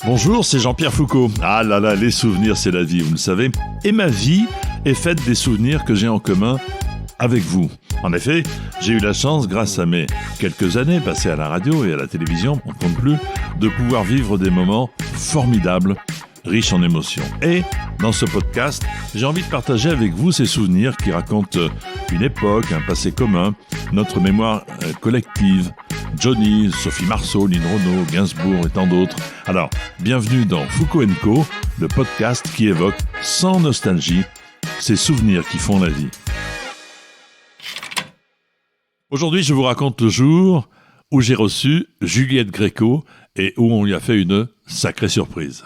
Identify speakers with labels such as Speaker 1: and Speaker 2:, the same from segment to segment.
Speaker 1: Bonjour, c'est Jean-Pierre Foucault. Ah là là, les souvenirs, c'est la vie, vous le savez. Et ma vie est faite des souvenirs que j'ai en commun avec vous. En effet, j'ai eu la chance, grâce à mes quelques années passées à la radio et à la télévision, on ne compte plus, de pouvoir vivre des moments formidables, riches en émotions. Et dans ce podcast, j'ai envie de partager avec vous ces souvenirs qui racontent une époque, un passé commun, notre mémoire collective. Johnny, Sophie Marceau, Lynn Renaud, Gainsbourg et tant d'autres. Alors, bienvenue dans Foucault & Co, le podcast qui évoque, sans nostalgie, ces souvenirs qui font la vie. Aujourd'hui, je vous raconte le jour où j'ai reçu Juliette Gréco et où on lui a fait une sacrée surprise.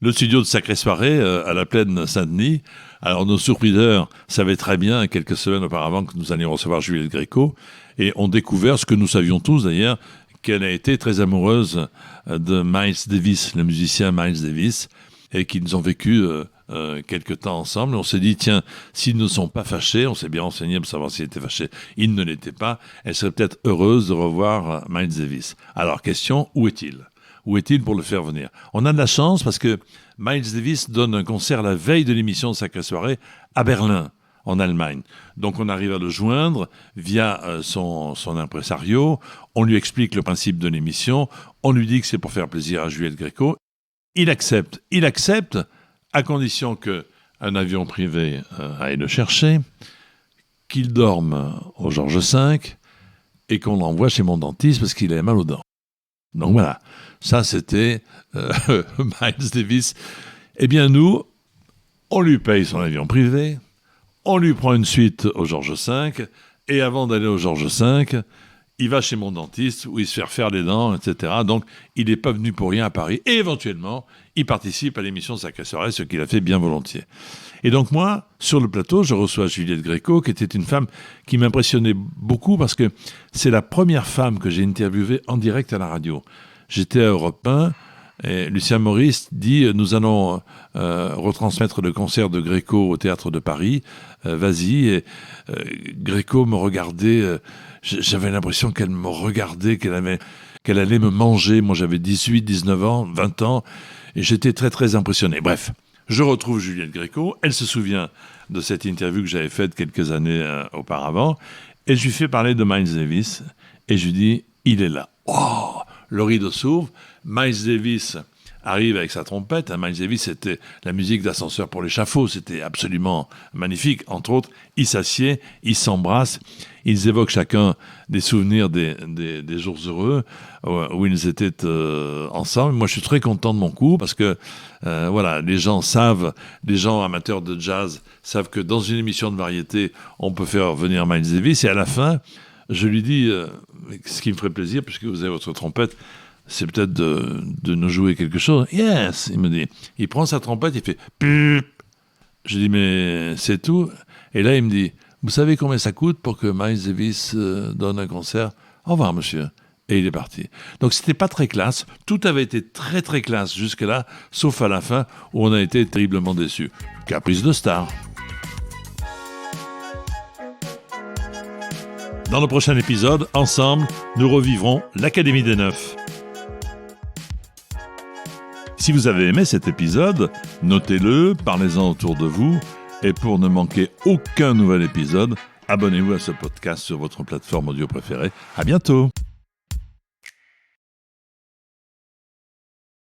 Speaker 1: Le studio de Sacrée Soirée à la Plaine Saint-Denis. Alors nos surpriseurs savaient très bien, quelques semaines auparavant, que nous allions recevoir Juliette Gréco et ont découvert ce que nous savions tous d'ailleurs, qu'elle a été très amoureuse de Miles Davis, le musicien Miles Davis, et qu'ils ont vécu quelque temps ensemble. Et on s'est dit, tiens, s'ils ne sont pas fâchés, on s'est bien renseigné pour savoir s'ils étaient fâchés, ils ne l'étaient pas, elle serait peut-être heureuse de revoir Miles Davis. Alors question, où est-il ? Où est-il pour le faire venir ? On a de la chance parce que Miles Davis donne un concert la veille de l'émission de Sacrée Soirée à Berlin, en Allemagne. Donc on arrive à le joindre via son impresario, on lui explique le principe de l'émission, on lui dit que c'est pour faire plaisir à Juliette Gréco. Il accepte à condition qu'un avion privé aille le chercher, qu'il dorme au Georges V et qu'on l'envoie chez mon dentiste parce qu'il a mal aux dents. Donc voilà, ça c'était Miles Davis. Eh bien nous, on lui paye son avion privé, on lui prend une suite au Georges V, et avant d'aller au Georges V, il va chez mon dentiste où il se fait refaire les dents, etc. Donc il n'est pas venu pour rien à Paris, et éventuellement, il participe à l'émission Sacrée Soirée, ce qu'il a fait bien volontiers. Et donc moi, sur le plateau, je reçois Juliette Gréco, qui était une femme qui m'impressionnait beaucoup parce que c'est la première femme que j'ai interviewée en direct à la radio. J'étais à Europe 1 et Lucien Maurice dit « Nous allons retransmettre le concert de Gréco au Théâtre de Paris. Vas-y. » Et Gréco me regardait. J'avais l'impression qu'elle me regardait, qu'elle allait me manger. Moi, j'avais 18, 19 ans, 20 ans. Et j'étais très, très impressionné. Bref. Je retrouve Juliette Gréco, elle se souvient de cette interview que j'avais faite quelques années auparavant, et je lui fais parler de Miles Davis, et je lui dis, il est là. Oh, le rideau s'ouvre, Miles Davis arrive avec sa trompette. Miles Davis, c'était la musique d'ascenseur pour l'échafaud, c'était absolument magnifique. Entre autres, ils s'assiedent, ils s'embrassent, ils évoquent chacun des souvenirs des jours heureux où ils étaient ensemble. Moi, je suis très content de mon coup parce que voilà, les gens amateurs de jazz savent que dans une émission de variété, on peut faire venir Miles Davis. Et à la fin, je lui dis, ce qui me ferait plaisir, puisque vous avez votre trompette, c'est peut-être de nous jouer quelque chose. Yes, il me dit. Il prend sa trompette, il fait pup. Je dis, mais c'est tout. Et là, il me dit, vous savez combien ça coûte pour que Miles Davis donne un concert ? Au revoir, monsieur. Et il est parti. Donc, c'était pas très classe. Tout avait été très, très classe jusque-là, sauf à la fin, où on a été terriblement déçus. Caprice de star. Dans le prochain épisode, ensemble, nous revivrons l'Académie des Neufs. Si vous avez aimé cet épisode, notez-le, parlez-en autour de vous, et pour ne manquer aucun nouvel épisode, abonnez-vous à ce podcast sur votre plateforme audio préférée. À bientôt!